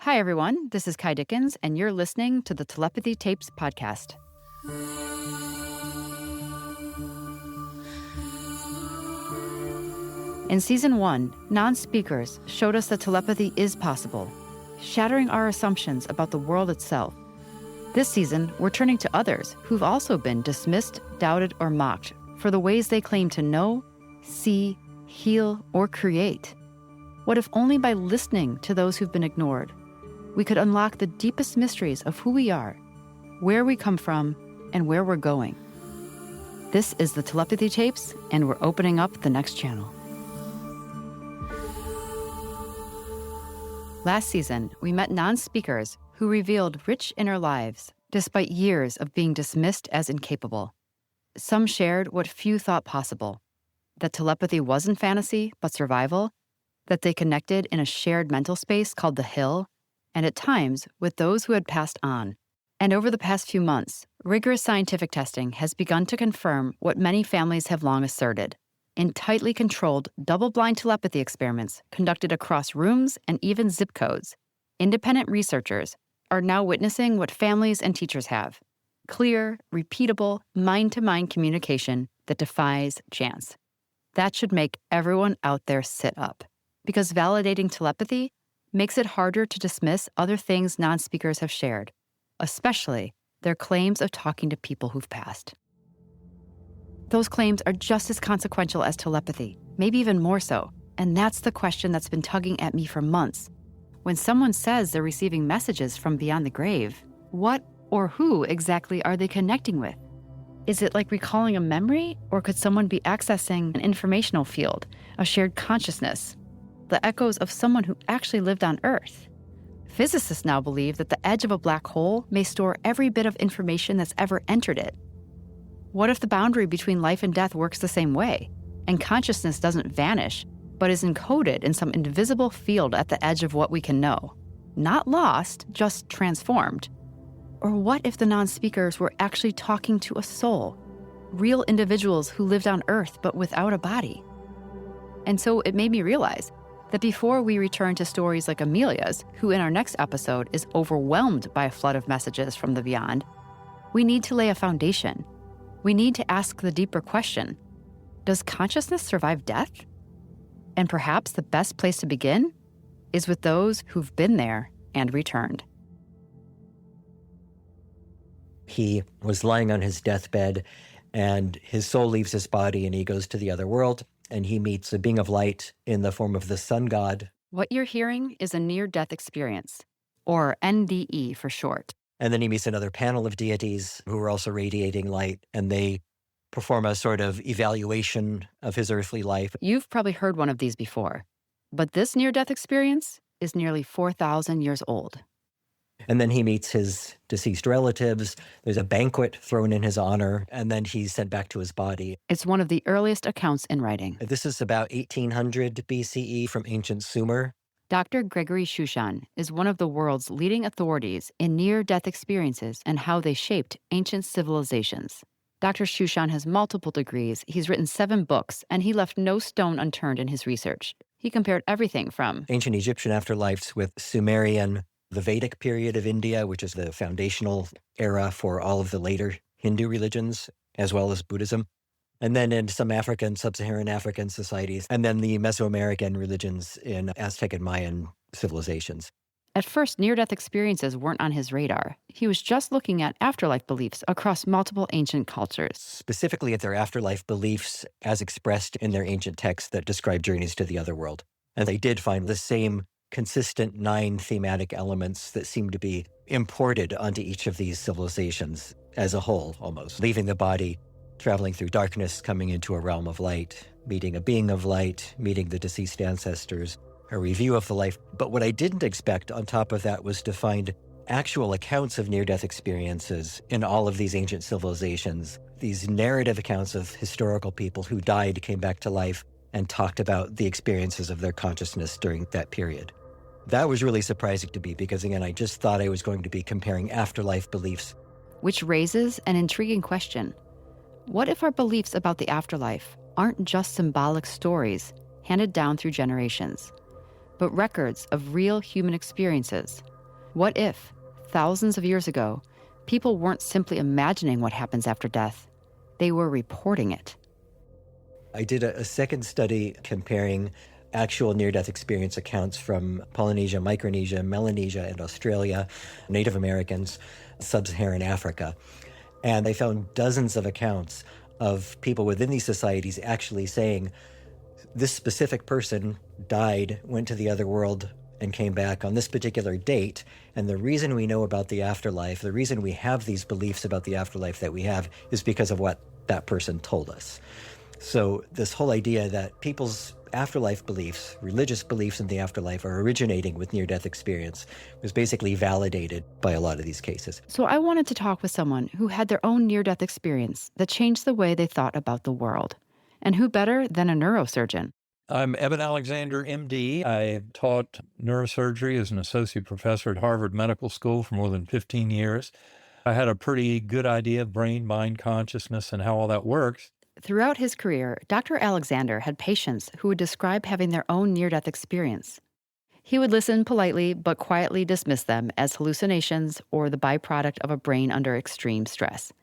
Hi, everyone. This is Kai Dickens, and you're listening to the Telepathy Tapes podcast. In Season 1, non-speakers showed us that telepathy is possible, shattering our assumptions about the world itself. This season, we're turning to others who've also been dismissed, doubted, or mocked for the ways they claim to know, see, heal, or create. What if only by listening to those who've been ignored, we could unlock the deepest mysteries of who we are, where we come from, and where we're going? This is the Telepathy Tapes, and we're opening up the next channel. Last season, we met non-speakers who revealed rich inner lives despite years of being dismissed as incapable. Some shared what few thought possible, that telepathy wasn't fantasy but survival, that they connected in a shared mental space called the Hill, and at times with those who had passed on. And over the past few months, rigorous scientific testing has begun to confirm what many families have long asserted. In tightly controlled, double-blind telepathy experiments conducted across rooms and even zip codes, independent researchers are now witnessing what families and teachers have: clear, repeatable, mind-to-mind communication that defies chance. That should make everyone out there sit up, because validating telepathy makes it harder to dismiss other things non-speakers have shared, especially their claims of talking to people who've passed. Those claims are just as consequential as telepathy, maybe even more so, and that's the question that's been tugging at me for months. When someone says they're receiving messages from beyond the grave, what or who exactly are they connecting with? Is it like recalling a memory, or could someone be accessing an informational field, a shared consciousness, the echoes of someone who actually lived on Earth? Physicists now believe that the edge of a black hole may store every bit of information that's ever entered it. What if the boundary between life and death works the same way, and consciousness doesn't vanish, but is encoded in some invisible field at the edge of what we can know? Not lost, just transformed. Or what if the non-speakers were actually talking to a soul, real individuals who lived on Earth but without a body? And so it made me realize that before we return to stories like Amelia's, who in our next episode is overwhelmed by a flood of messages from the beyond, we need to lay a foundation. We need to ask the deeper question: does consciousness survive death? And perhaps the best place to begin is with those who've been there and returned. He was lying on his deathbed, and his soul leaves his body, and he goes to the other world, and he meets a being of light in the form of the sun god. What you're hearing is a near-death experience, or NDE for short. And then he meets another panel of deities who are also radiating light, and they perform a sort of evaluation of his earthly life. You've probably heard one of these before, but this near-death experience is nearly 4,000 years old. And then he meets his deceased relatives. There's a banquet thrown in his honor, and then he's sent back to his body. It's one of the earliest accounts in writing. This is about 1800 BCE from ancient Sumer. Dr. Gregory Shushan is one of the world's leading authorities in near-death experiences and how they shaped ancient civilizations. Dr. Shushan has multiple degrees, he's written 7 books, and he left no stone unturned in his research. He compared everything from ancient Egyptian afterlives with Sumerian, the Vedic period of India, which is the foundational era for all of the later Hindu religions, as well as Buddhism. And then in some African, sub-Saharan African societies, and then the Mesoamerican religions in Aztec and Mayan civilizations. At first, near-death experiences weren't on his radar. He was just looking at afterlife beliefs across multiple ancient cultures. Specifically at their afterlife beliefs as expressed in their ancient texts that describe journeys to the other world. And they did find the same consistent 9 thematic elements that seem to be imported onto each of these civilizations as a whole, almost. Leaving the body, traveling through darkness, coming into a realm of light, meeting a being of light, meeting the deceased ancestors, a review of the life. But what I didn't expect on top of that was to find actual accounts of near-death experiences in all of these ancient civilizations, these narrative accounts of historical people who died, came back to life, and talked about the experiences of their consciousness during that period. That was really surprising to me because, again, I just thought I was going to be comparing afterlife beliefs. Which raises an intriguing question. What if our beliefs about the afterlife aren't just symbolic stories handed down through generations? but records of real human experiences. What if, thousands of years ago, people weren't simply imagining what happens after death? They were reporting it. I did a second study comparing actual near-death experience accounts from Polynesia, Micronesia, Melanesia, and Australia, Native Americans, Sub-Saharan Africa. And they found dozens of accounts of people within these societies actually saying, this specific person died, went to the other world, and came back on this particular date. And the reason we know about the afterlife, the reason we have these beliefs about the afterlife that we have, is because of what that person told us. So this whole idea that people's afterlife beliefs, religious beliefs in the afterlife, are originating with near-death experience was basically validated by a lot of these cases. So I wanted to talk with someone who had their own near-death experience that changed the way they thought about the world. And who better than a neurosurgeon? I'm Eben Alexander, MD. I taught neurosurgery as an associate professor at Harvard Medical School for more than 15 years. I had a pretty good idea of brain, mind, consciousness, and how all that works. Throughout his career, Dr. Alexander had patients who would describe having their own near-death experience. He would listen politely but quietly dismiss them as hallucinations or the byproduct of a brain under extreme stress.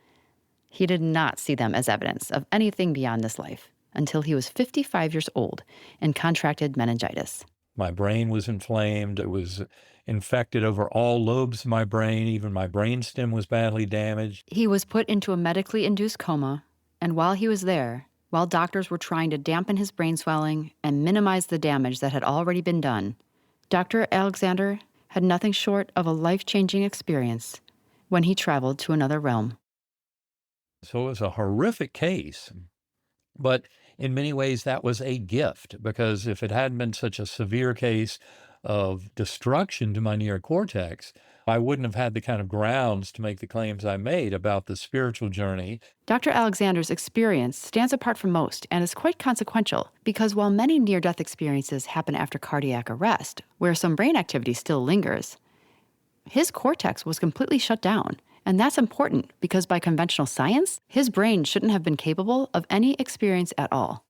He did not see them as evidence of anything beyond this life until he was 55 years old and contracted meningitis. My brain was inflamed. It was infected over all lobes of my brain. Even my brainstem was badly damaged. He was put into a medically induced coma, and while he was there, while doctors were trying to dampen his brain swelling and minimize the damage that had already been done, Dr. Alexander had nothing short of a life-changing experience when he traveled to another realm. So it was a horrific case. But in many ways, that was a gift, because if it hadn't been such a severe case of destruction to my neocortex, I wouldn't have had the kind of grounds to make the claims I made about the spiritual journey. Dr. Alexander's experience stands apart from most and is quite consequential because while many near-death experiences happen after cardiac arrest, where some brain activity still lingers, his cortex was completely shut down. And that's important because by conventional science, his brain shouldn't have been capable of any experience at all.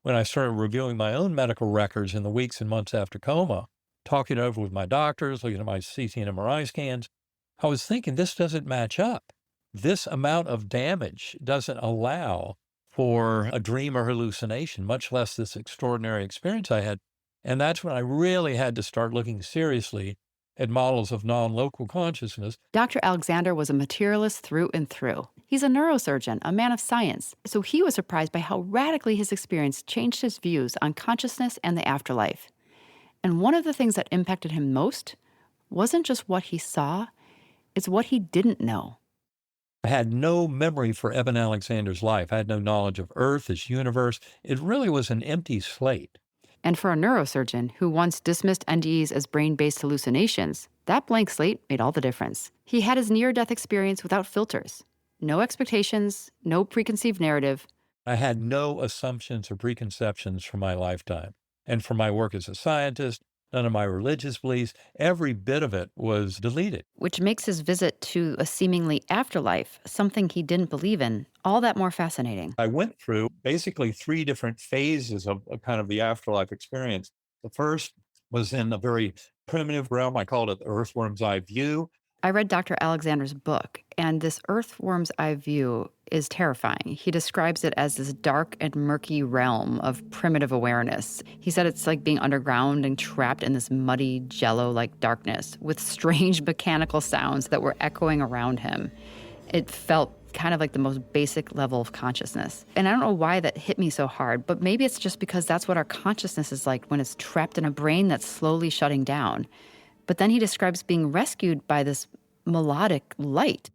When I started reviewing my own medical records in the weeks and months after coma, talking it over with my doctors, looking at my CT and MRI scans, I was thinking this doesn't match up. This amount of damage doesn't allow for a dream or hallucination, much less this extraordinary experience I had. And that's when I really had to start looking seriously at models of non-local consciousness. Dr. Alexander was a materialist through and through. He's a neurosurgeon, a man of science, so he was surprised by how radically his experience changed his views on consciousness and the afterlife. And one of the things that impacted him most wasn't just what he saw, it's what he didn't know. I had no memory for Eben Alexander's life. I had no knowledge of Earth, his universe. It really was an empty slate. And for a neurosurgeon who once dismissed NDEs as brain-based hallucinations, that blank slate made all the difference. He had his near-death experience without filters. No expectations, no preconceived narrative. I had no assumptions or preconceptions for my lifetime. And for my work as a scientist, none of my religious beliefs, every bit of it was deleted. Which makes his visit to a seemingly afterlife, something he didn't believe in, all that more fascinating. I went through basically 3 different phases of kind of the afterlife experience. The first was in a very primitive realm. I called it the earthworm's eye view. I read Dr. Alexander's book, and this earthworm's eye view is terrifying. He describes it as this dark and murky realm of primitive awareness. He said it's like being underground and trapped in this muddy, jello-like darkness with strange mechanical sounds that were echoing around him. It felt kind of like the most basic level of consciousness. And I don't know why that hit me so hard, but maybe it's just because that's what our consciousness is like when it's trapped in a brain that's slowly shutting down. But then he describes being rescued by this melodic light.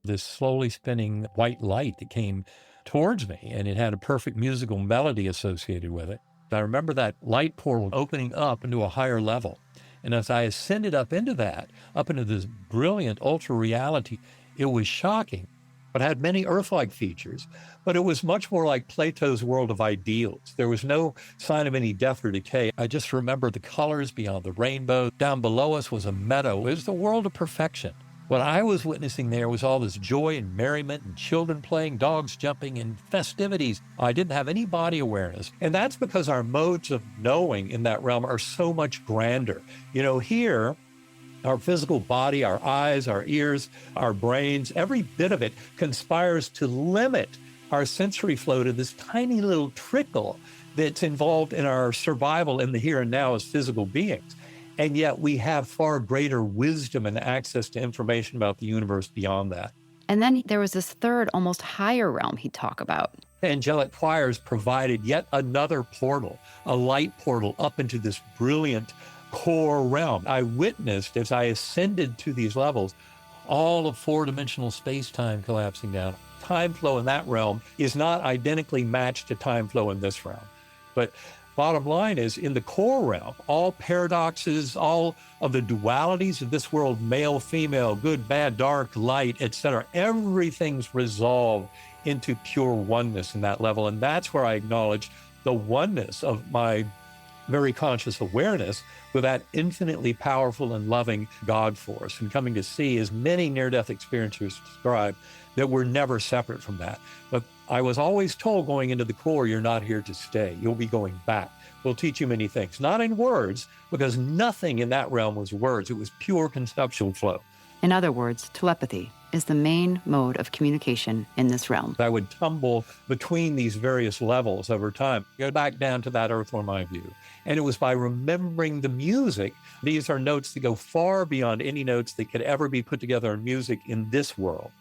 This slowly spinning white light that came towards me, and it had a perfect musical melody associated with it. I remember that light portal opening up into a higher level. And as I ascended up into this brilliant ultra reality, it was shocking. It had many Earth-like features, but it was much more like Plato's world of ideals. There was no sign of any death or decay. I just remember the colors beyond the rainbow. Down below us was a meadow. It was the world of perfection. What I was witnessing there was all this joy and merriment and children playing, dogs jumping, and festivities. I didn't have any body awareness. And that's because our modes of knowing in that realm are so much grander. Here, our physical body, our eyes, our ears, our brains, every bit of it conspires to limit our sensory flow to this tiny little trickle that's involved in our survival in the here and now as physical beings. And yet we have far greater wisdom and access to information about the universe beyond that. And then there was this third, almost higher realm he'd talk about. Angelic choirs provided yet another portal, a light portal up into this brilliant core realm. I witnessed, as I ascended to these levels, all of four-dimensional space-time collapsing down. Time flow in that realm is not identically matched to time flow in this realm. But bottom line is, in the core realm, all paradoxes, all of the dualities of this world, male, female, good, bad, dark, light, etc., everything's resolved into pure oneness in that level. And that's where I acknowledge the oneness of my very conscious awareness with that infinitely powerful and loving God force, and coming to see, as many near-death experiencers describe, that we're never separate from that. But I was always told going into the core, you're not here to stay. You'll be going back. We'll teach you many things, not in words, because nothing in that realm was words. It was pure conceptual flow. In other words, telepathy is the main mode of communication in this realm. I would tumble between these various levels over time, go back down to that earthworm eye view. And it was by remembering the music. These are notes that go far beyond any notes that could ever be put together in music in this world.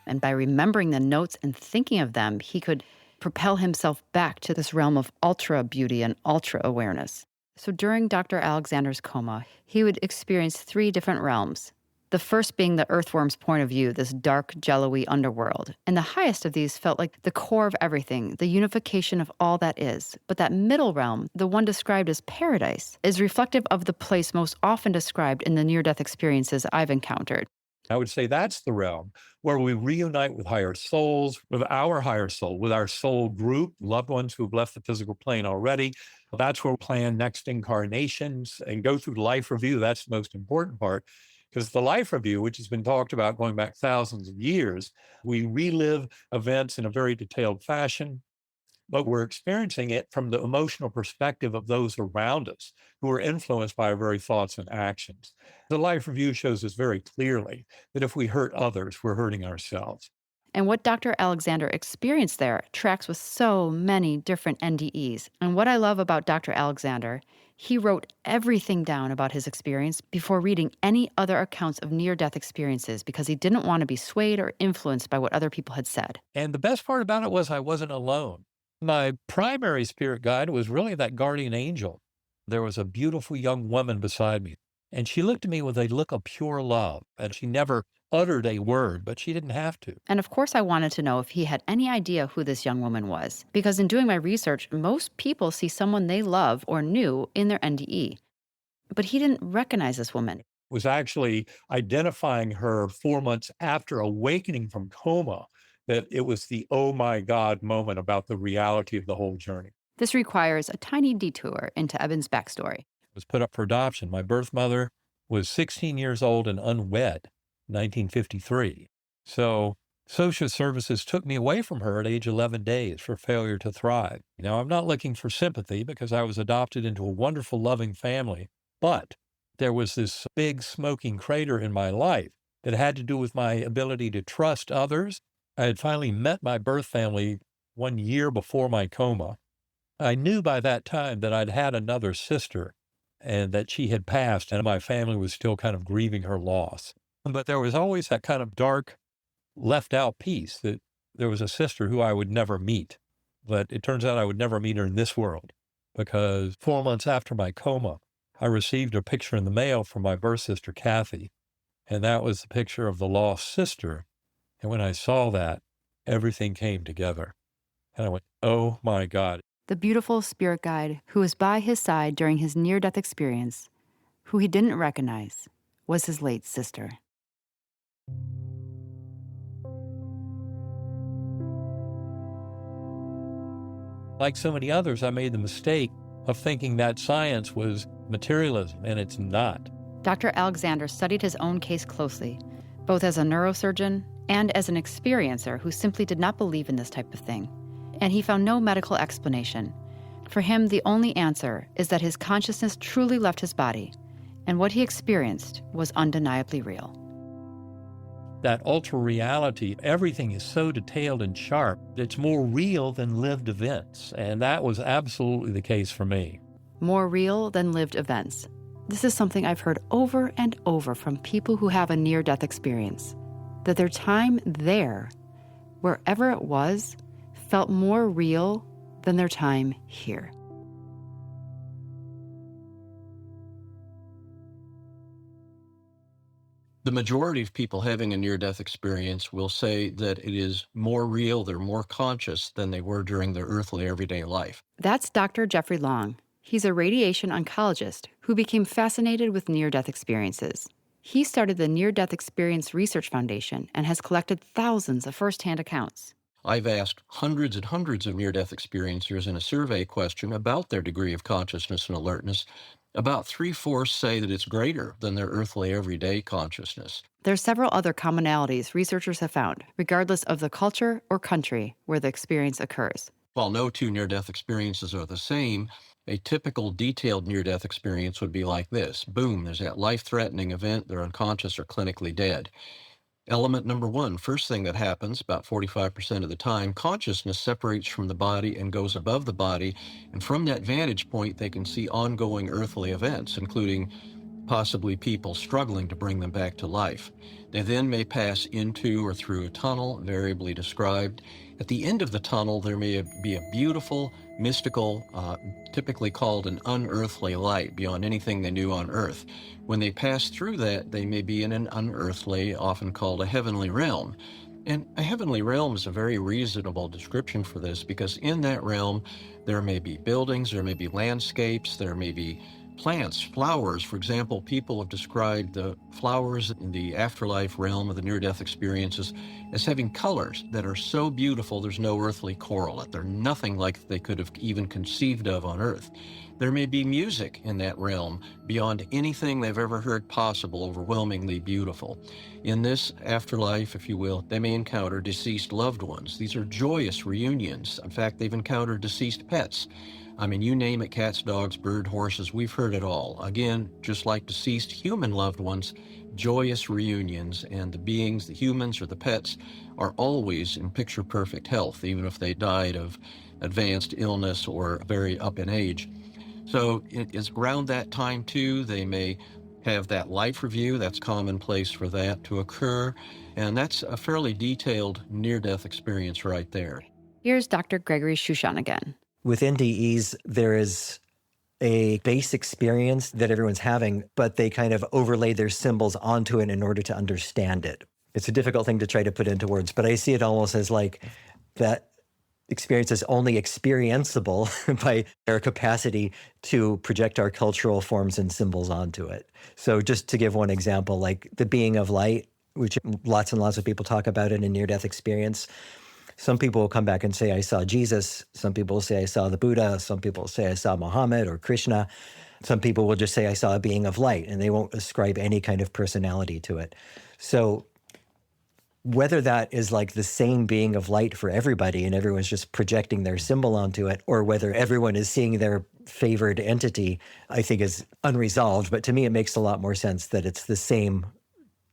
And by remembering the notes and thinking of them, he could propel himself back to this realm of ultra beauty and ultra awareness. So during Dr. Alexander's coma, he would experience 3 different realms. The first being the earthworm's point of view, this dark, jello-y underworld. And the highest of these felt like the core of everything, the unification of all that is. But that middle realm, the one described as paradise, is reflective of the place most often described in the near-death experiences I've encountered. I would say that's the realm where we reunite with higher souls, with our higher soul, with our soul group, loved ones who have left the physical plane already. That's where we plan next incarnations and go through life review. That's the most important part. Because the life review, which has been talked about going back thousands of years, we relive events in a very detailed fashion, but we're experiencing it from the emotional perspective of those around us who are influenced by our very thoughts and actions. The life review shows us very clearly that if we hurt others, we're hurting ourselves. And what Dr. Alexander experienced there tracks with so many different NDEs. And what I love about Dr. Alexander, he wrote everything down about his experience before reading any other accounts of near-death experiences because he didn't want to be swayed or influenced by what other people had said. And the best part about it was I wasn't alone. My primary spirit guide was really that guardian angel. There was a beautiful young woman beside me, and she looked at me with a look of pure love, and she never uttered a word, but she didn't have to. And of course, I wanted to know if he had any idea who this young woman was, because in doing my research, most people see someone they love or knew in their NDE. But he didn't recognize this woman. Was actually identifying her 4 months after awakening from coma, that it was the oh my God moment about the reality of the whole journey. This requires a tiny detour into Eben's backstory. Was put up for adoption. My birth mother was 16 years old and unwed, 1953. So social services took me away from her at age 11 days for failure to thrive. Now, I'm not looking for sympathy because I was adopted into a wonderful, loving family, but there was this big smoking crater in my life that had to do with my ability to trust others. I had finally met my birth family 1 year before my coma. I knew by that time that I'd had another sister and that she had passed and my family was still kind of grieving her loss. But there was always that kind of dark, left out piece that there was a sister who I would never meet. But it turns out I would never meet her in this world because 4 months after my coma, I received a picture in the mail from my birth sister, Kathy. And that was the picture of the lost sister. And when I saw that, everything came together. And I went, oh my God. The beautiful spirit guide who was by his side during his near-death experience, who he didn't recognize, was his late sister. Like so many others, I made the mistake of thinking that science was materialism, and it's not. Dr. Alexander studied his own case closely, both as a neurosurgeon and as an experiencer who simply did not believe in this type of thing. And he found no medical explanation. For him, the only answer is that his consciousness truly left his body, and what he experienced was undeniably real. That ultra reality, everything is so detailed and sharp, it's more real than lived events. And that was absolutely the case for me. More real than lived events. This is something I've heard over and over from people who have a near-death experience, that their time there, wherever it was, felt more real than their time here. The majority of people having a near-death experience will say that it is more real, they're more conscious than they were during their earthly everyday life. That's Dr. Jeffrey Long. He's a radiation oncologist who became fascinated with near-death experiences. He started the Near-Death Experience Research Foundation and has collected thousands of first-hand accounts. I've asked hundreds and hundreds of near-death experiencers in a survey question about their degree of consciousness and alertness. About 3/4 say that it's greater than their earthly everyday consciousness. There are several other commonalities researchers have found, regardless of the culture or country where the experience occurs. While no two near-death experiences are the same, a typical detailed near-death experience would be like this. Boom, there's that life-threatening event, they're unconscious or clinically dead. Element number one, first thing that happens, about 45% of the time, consciousness separates from the body and goes above the body, and from that vantage point, they can see ongoing earthly events, including possibly people struggling to bring them back to life. They then may pass into or through a tunnel, variably described. At the end of the tunnel, there may be a beautiful, mystical, typically called an unearthly light beyond anything they knew on Earth. When they pass through that, they may be in an unearthly, often called a heavenly realm. And a heavenly realm is a very reasonable description for this, because in that realm, there may be buildings, there may be landscapes, there may be plants, flowers. For example, people have described the flowers in the afterlife realm of the near-death experiences as having colors that are so beautiful there's no earthly correlate. They're nothing like they could have even conceived of on Earth. There may be music in that realm beyond anything they've ever heard possible, overwhelmingly beautiful. In this afterlife, if you will, they may encounter deceased loved ones. These are joyous reunions. In fact, they've encountered deceased pets. I mean, you name it, cats, dogs, birds, horses, we've heard it all. Again, just like deceased human loved ones, joyous reunions, and the beings, the humans or the pets, are always in picture-perfect health, even if they died of advanced illness or very up in age. So it is around that time, too, they may have that life review. That's commonplace for that to occur, and that's a fairly detailed near-death experience right there. Here's Dr. Gregory Shushan again. With NDEs, there is a base experience that everyone's having, but they kind of overlay their symbols onto it in order to understand it. It's a difficult thing to try to put into words, but I see it almost as like that experience is only experienceable by our capacity to project our cultural forms and symbols onto it. So just to give one example, like the being of light, which lots and lots of people talk about in a near-death experience. Some people will come back and say, I saw Jesus. Some people will say, I saw the Buddha. Some people will say, I saw Muhammad or Krishna. Some people will just say, I saw a being of light, and they won't ascribe any kind of personality to it. So whether that is like the same being of light for everybody and everyone's just projecting their symbol onto it, or whether everyone is seeing their favored entity, I think is unresolved. But to me, it makes a lot more sense that it's the same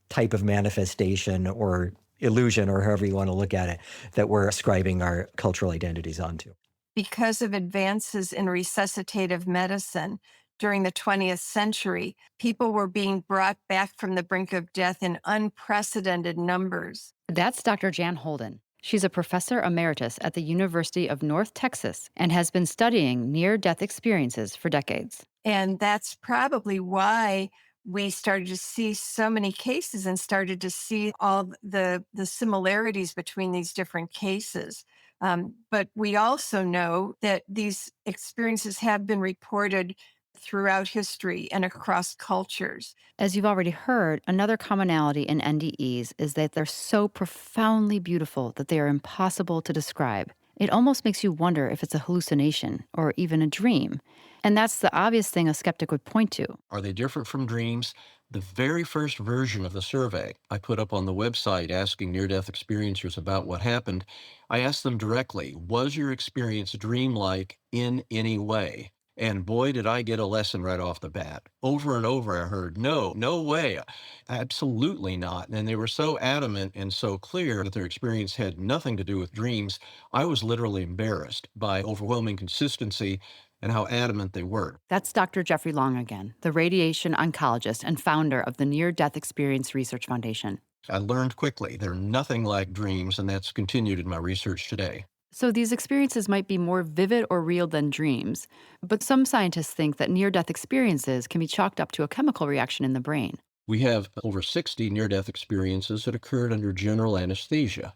type of manifestation or illusion, or however you want to look at it, that we're ascribing our cultural identities onto. Because of advances in resuscitative medicine during the 20th century, people were being brought back from the brink of death in unprecedented numbers. That's Dr. Jan Holden. She's a professor emeritus at the University of North Texas and has been studying near-death experiences for decades. And that's probably why we started to see so many cases and started to see all the similarities between these different cases. But we also know that these experiences have been reported throughout history and across cultures. As you've already heard, another commonality in NDEs is that they're so profoundly beautiful that they are impossible to describe. It almost makes you wonder if it's a hallucination or even a dream. And that's the obvious thing a skeptic would point to. Are they different from dreams? The very first version of the survey I put up on the website asking near-death experiencers about what happened, I asked them directly, was your experience dreamlike in any way? And boy, did I get a lesson right off the bat. Over and over, I heard, no, no way, absolutely not. And they were so adamant and so clear that their experience had nothing to do with dreams. I was literally embarrassed by overwhelming consistency and how adamant they were. That's Dr. Jeffrey Long again, the radiation oncologist and founder of the Near Death Experience Research Foundation. I learned quickly they're nothing like dreams, and that's continued in my research today. So these experiences might be more vivid or real than dreams, but some scientists think that near-death experiences can be chalked up to a chemical reaction in the brain. We have over 60 near-death experiences that occurred under general anesthesia.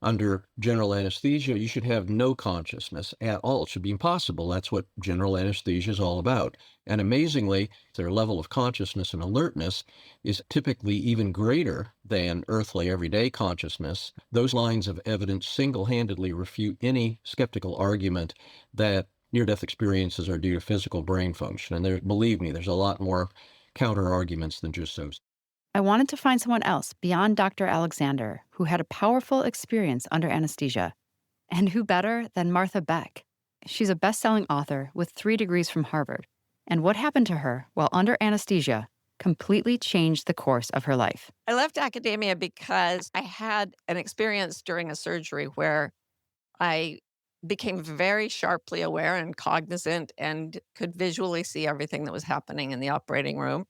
Under general anesthesia, you should have no consciousness at all. It should be impossible. That's what general anesthesia is all about. And amazingly, their level of consciousness and alertness is typically even greater than earthly everyday consciousness. Those lines of evidence single-handedly refute any skeptical argument that near-death experiences are due to physical brain function. And there, believe me, there's a lot more counter-arguments than just those. I wanted to find someone else beyond Dr. Alexander who had a powerful experience under anesthesia. And who better than Martha Beck? She's a best-selling author with 3 degrees from Harvard. And what happened to her while under anesthesia completely changed the course of her life. I left academia because I had an experience during a surgery where I became very sharply aware and cognizant and could visually see everything that was happening in the operating room.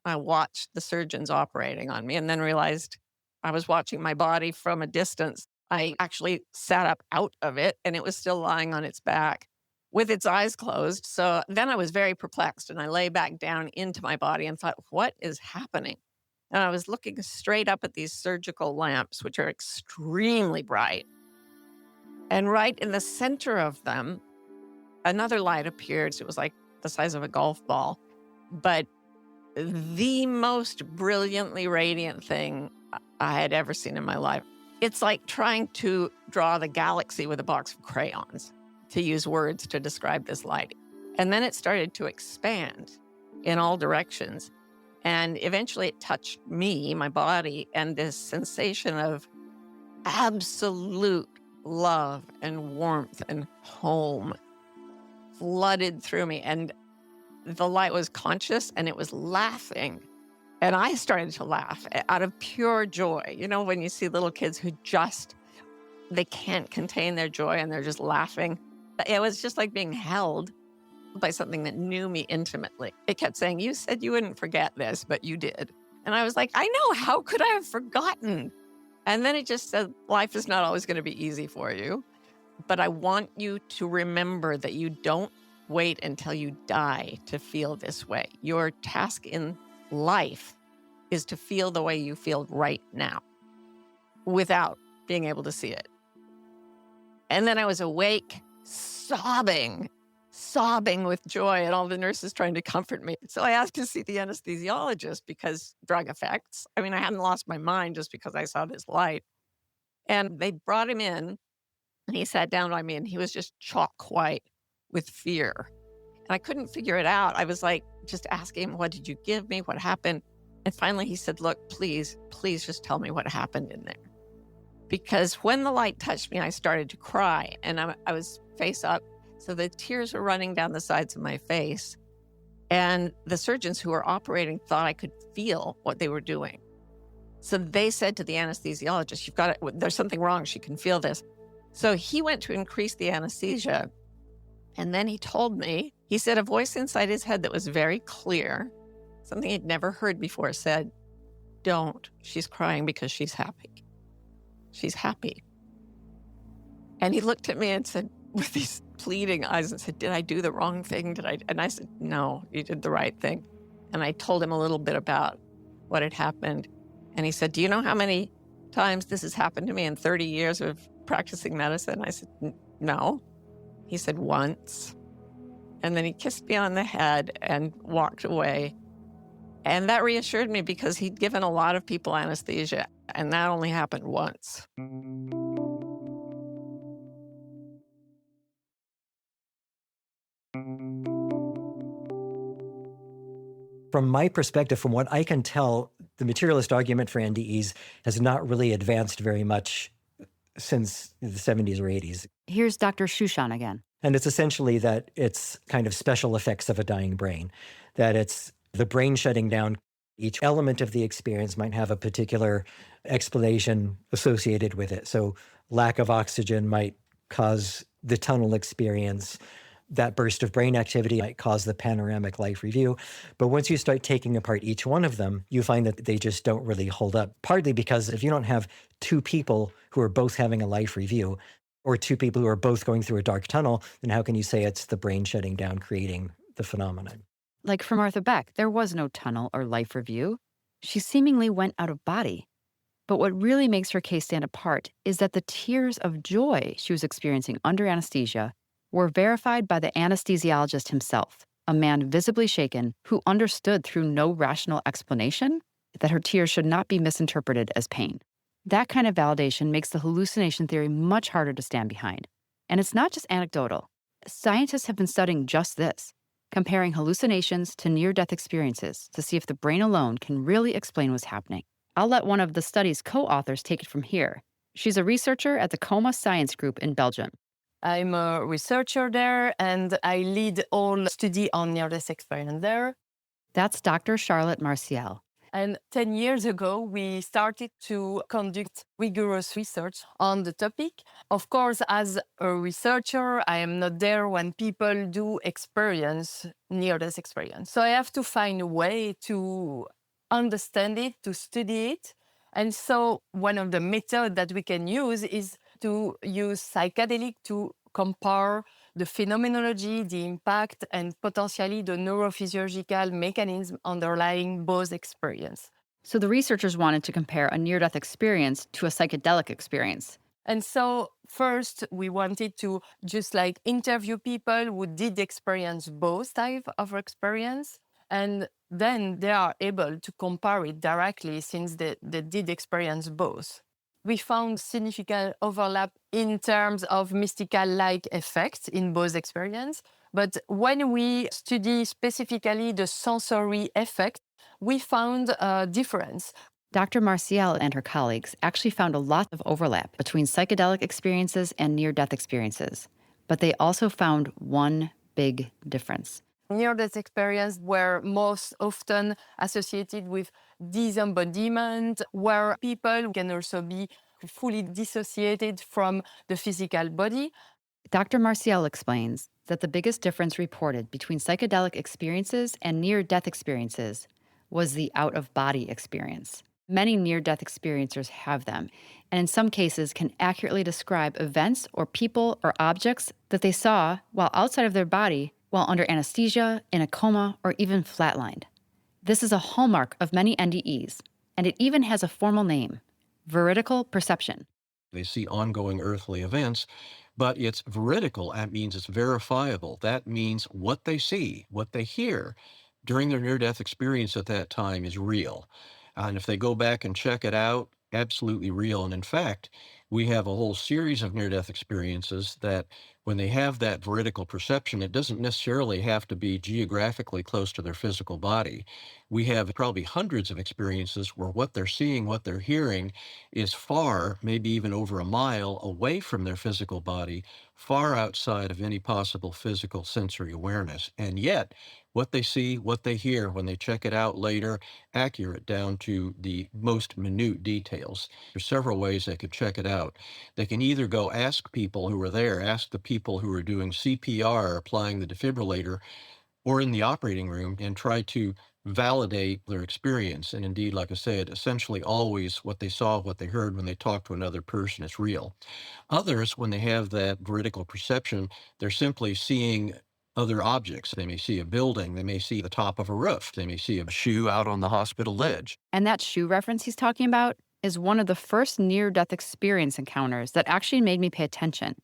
I watched the surgeons operating on me and then realized I was watching my body from a distance. I actually sat up out of it and it was still lying on its back with its eyes closed. So then I was very perplexed and I lay back down into my body and thought, what is happening? And I was looking straight up at these surgical lamps, which are extremely bright. And right in the center of them, another light appeared. It was like the size of a golf ball, but the most brilliantly radiant thing I had ever seen in my life. It's like trying to draw the galaxy with a box of crayons, to use words to describe this light. And then it started to expand in all directions. And eventually it touched me, my body, and this sensation of absolute love and warmth and home flooded through me. And the light was conscious and it was laughing. And I started to laugh out of pure joy. You know, when you see little kids who they can't contain their joy and they're just laughing. It was just like being held by something that knew me intimately. It kept saying, you said you wouldn't forget this, but you did. And I was like, I know, how could I have forgotten? And then it just said, life is not always going to be easy for you, but I want you to remember that you don't wait until you die to feel this way. Your task in life is to feel the way you feel right now without being able to see it. And then I was awake, sobbing with joy, and all the nurses trying to comfort me. So I asked to see the anesthesiologist because drug effects. I mean, I hadn't lost my mind just because I saw this light. And they brought him in, and he sat down by me, and he was just chalk white with fear. And I couldn't figure it out. I was like, just asking him, what did you give me? What happened? And finally he said, look, please just tell me what happened in there. Because when the light touched me, I started to cry, and I was face up. So the tears were running down the sides of my face. And the surgeons who were operating thought I could feel what they were doing. So they said to the anesthesiologist, there's something wrong. She can feel this. So he went to increase the anesthesia. And then he told me, he said a voice inside his head that was very clear, something he'd never heard before, said, don't. She's crying because she's happy. She's happy. And he looked at me and said, with these pleading eyes, and said, did I do the wrong thing? And I said, no, you did the right thing. And I told him a little bit about what had happened. And he said, do you know how many times this has happened to me in 30 years of practicing medicine? I said, no. He said, once. And then he kissed me on the head and walked away. And that reassured me because he'd given a lot of people anesthesia, and that only happened once. From my perspective, from what I can tell, the materialist argument for NDEs has not really advanced very much since the 70s or 80s. Here's Dr. Shushan again. And it's essentially that it's kind of special effects of a dying brain, that it's the brain shutting down. Each element of the experience might have a particular explanation associated with it. So lack of oxygen might cause the tunnel experience. That burst of brain activity might cause the panoramic life review. But once you start taking apart each one of them, you find that they just don't really hold up. Partly because if you don't have two people who are both having a life review, or two people who are both going through a dark tunnel, then how can you say it's the brain shutting down creating the phenomenon? Like for Martha Beck, there was no tunnel or life review. She seemingly went out of body. But what really makes her case stand apart is that the tears of joy she was experiencing under anesthesia were verified by the anesthesiologist himself, a man visibly shaken who understood through no rational explanation that her tears should not be misinterpreted as pain. That kind of validation makes the hallucination theory much harder to stand behind. And it's not just anecdotal. Scientists have been studying just this, comparing hallucinations to near-death experiences to see if the brain alone can really explain what's happening. I'll let one of the study's co-authors take it from here. She's a researcher at the Coma Science Group in Belgium. I'm a researcher there, and I lead all study on near-death experience there. That's Dr. Charlotte Martial. And 10 years ago, we started to conduct rigorous research on the topic. Of course, as a researcher, I am not there when people do experience near-death experience. So I have to find a way to understand it, to study it. And so one of the methods that we can use is to use psychedelic to compare the phenomenology, the impact, and potentially the neurophysiological mechanism underlying both experience. So the researchers wanted to compare a near-death experience to a psychedelic experience. And so first, we wanted to just like interview people who did experience both types of experience. And then they are able to compare it directly since they did experience both. We found significant overlap in terms of mystical-like effects in both experiences. But when we study specifically the sensory effect, we found a difference. Dr. Martial and her colleagues actually found a lot of overlap between psychedelic experiences and near-death experiences. But they also found one big difference. Near-death experiences were most often associated with disembodiment, where people can also be fully dissociated from the physical body. Dr. Martial explains that the biggest difference reported between psychedelic experiences and near-death experiences was the out-of-body experience. Many near-death experiencers have them, and in some cases can accurately describe events or people or objects that they saw while outside of their body, while under anesthesia, in a coma, or even flatlined. This is a hallmark of many NDEs, and it even has a formal name, veridical perception. They see ongoing earthly events, but it's veridical. That means it's verifiable. That means what they see, what they hear during their near-death experience at that time is real. And if they go back and check it out, absolutely real. And in fact, we have a whole series of near-death experiences that when they have that veridical perception, it doesn't necessarily have to be geographically close to their physical body. We have probably hundreds of experiences where what they're seeing, what they're hearing is far, maybe even over a mile away from their physical body, far outside of any possible physical sensory awareness. And yet, what they see, what they hear when they check it out later, accurate down to the most minute details. There's several ways they could check it out. They can either go ask people who were there, ask the people who are doing CPR, applying the defibrillator, or in the operating room, and try to validate their experience. And indeed, like I said, essentially always what they saw, what they heard when they talked to another person is real. Others, when they have that veridical perception, they're simply seeing other objects. They may see a building, they may see the top of a roof, they may see a shoe out on the hospital ledge. And that shoe reference he's talking about is one of the first near-death experience encounters that actually made me pay attention.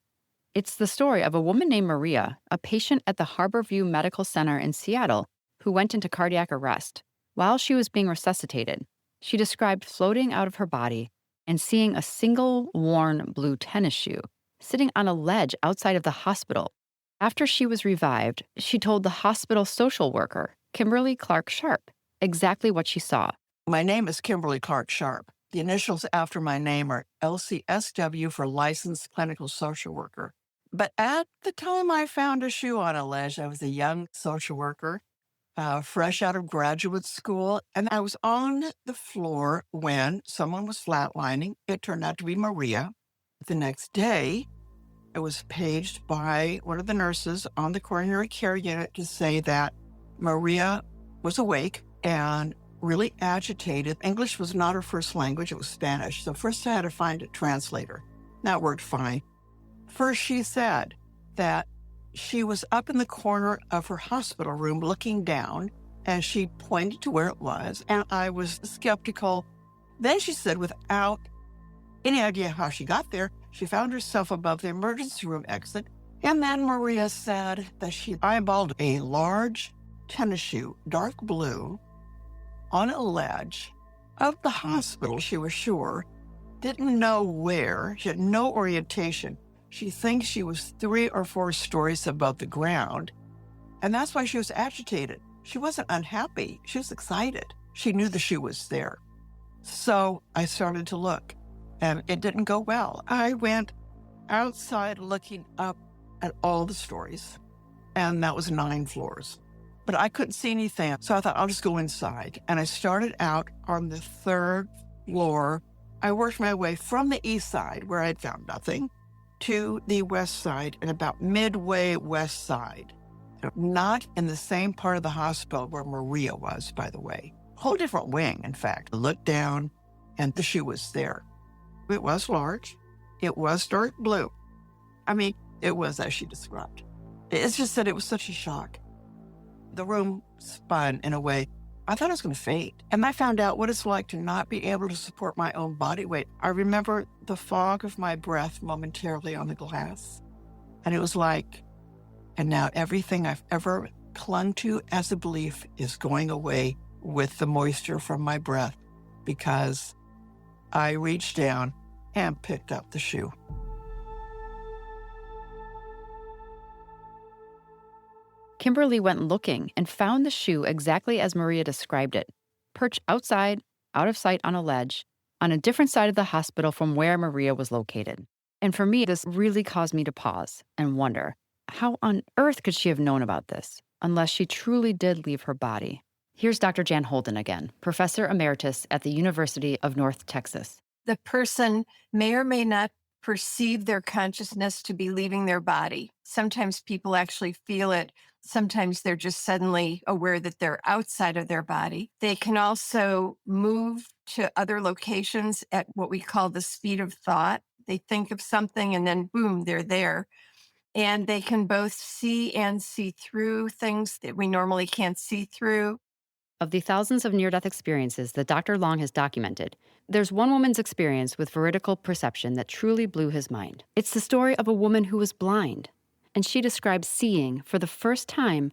It's the story of a woman named Maria, a patient at the Harborview Medical Center in Seattle, who went into cardiac arrest. While she was being resuscitated, she described floating out of her body and seeing a single worn blue tennis shoe sitting on a ledge outside of the hospital. After she was revived, she told the hospital social worker, Kimberly Clark Sharp, exactly what she saw. My name is Kimberly Clark Sharp. The initials after my name are LCSW for Licensed Clinical Social Worker. But at the time I found a shoe on a ledge, I was a young social worker, fresh out of graduate school, and I was on the floor when someone was flatlining. It turned out to be Maria. The next day, I was paged by one of the nurses on the coronary care unit to say that Maria was awake and really agitated. English was not her first language, it was Spanish. So first I had to find a translator. That worked fine. First, she said that she was up in the corner of her hospital room looking down, and she pointed to where it was, and I was skeptical. Then she said, without any idea how she got there, she found herself above the emergency room exit. And then Maria said that she eyeballed a large tennis shoe, dark blue, on a ledge of the hospital, she was sure. Didn't know where. She had no orientation. She thinks she was 3 or 4 stories above the ground. And that's why she was agitated. She wasn't unhappy. She was excited. She knew the shoe was there. So I started to look, and it didn't go well. I went outside looking up at all the stories, and that was 9 floors. But I couldn't see anything, so I thought I'll just go inside. And I started out on the 3rd floor. I worked my way from the east side, where I'd found nothing, to the west side, and about midway west side. Not in the same part of the hospital where Maria was, by the way. Whole different wing, in fact. I looked down, and the shoe was there. It was large. It was dark blue. I mean, it was as she described. It's just that it was such a shock. The room spun in a way I thought I was going to faint. And I found out what it's like to not be able to support my own body weight. I remember the fog of my breath momentarily on the glass. And it was like, and now everything I've ever clung to as a belief is going away with the moisture from my breath, because I reached down and picked up the shoe. Kimberly went looking and found the shoe exactly as Maria described it, perched outside, out of sight on a ledge, on a different side of the hospital from where Maria was located. And for me, this really caused me to pause and wonder, how on earth could she have known about this, unless she truly did leave her body? Here's Dr. Jan Holden again, professor emeritus at the University of North Texas. The person may or may not perceive their consciousness to be leaving their body. Sometimes people actually feel it. Sometimes they're just suddenly aware that they're outside of their body. They can also move to other locations at what we call the speed of thought. They think of something and then boom, they're there. And they can both see and see through things that we normally can't see through. Of the thousands of near-death experiences that Dr. Long has documented, there's one woman's experience with veridical perception that truly blew his mind. It's the story of a woman who was blind, and she describes seeing for the first time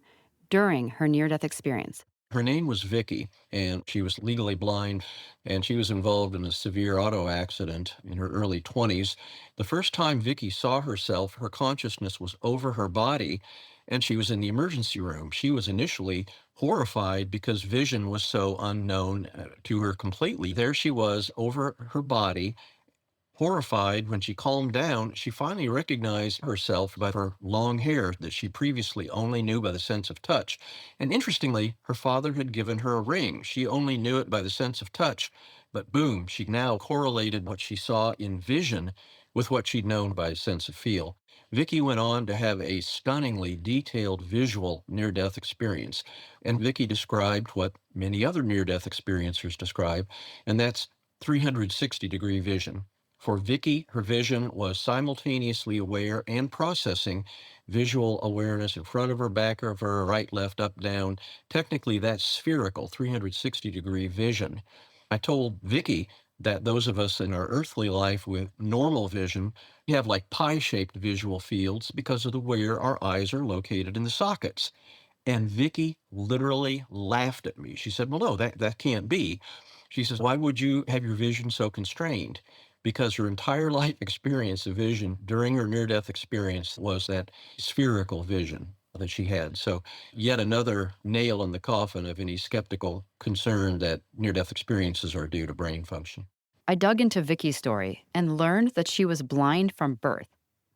during her near-death experience. Her name was Vicky, and she was legally blind, and she was involved in a severe auto accident in her early 20s. The first time Vicky saw herself, her consciousness was over her body, and she was in the emergency room. She was initially horrified because vision was so unknown to her completely. There she was over her body, horrified. When she calmed down, she finally recognized herself by her long hair that she previously only knew by the sense of touch. And interestingly, her father had given her a ring. She only knew it by the sense of touch, but boom, she now correlated what she saw in vision with what she'd known by sense of feel. Vicky went on to have a stunningly detailed visual near-death experience. And Vicky described what many other near-death experiencers describe, and that's 360-degree vision. For Vicky, her vision was simultaneously aware and processing visual awareness in front of her, back of her, right, left, up, down. Technically, that's spherical, 360-degree vision. I told Vicky that those of us in our earthly life with normal vision, we have like pie-shaped visual fields because of the where our eyes are located in the sockets. And Vicky literally laughed at me. She said, well, no, that can't be. She says, why would you have your vision so constrained? Because her entire life experience of vision during her near-death experience was that spherical vision. that she had. So yet another nail in the coffin of any skeptical concern that near-death experiences are due to brain function. I dug into Vicky's story and learned that she was blind from birth,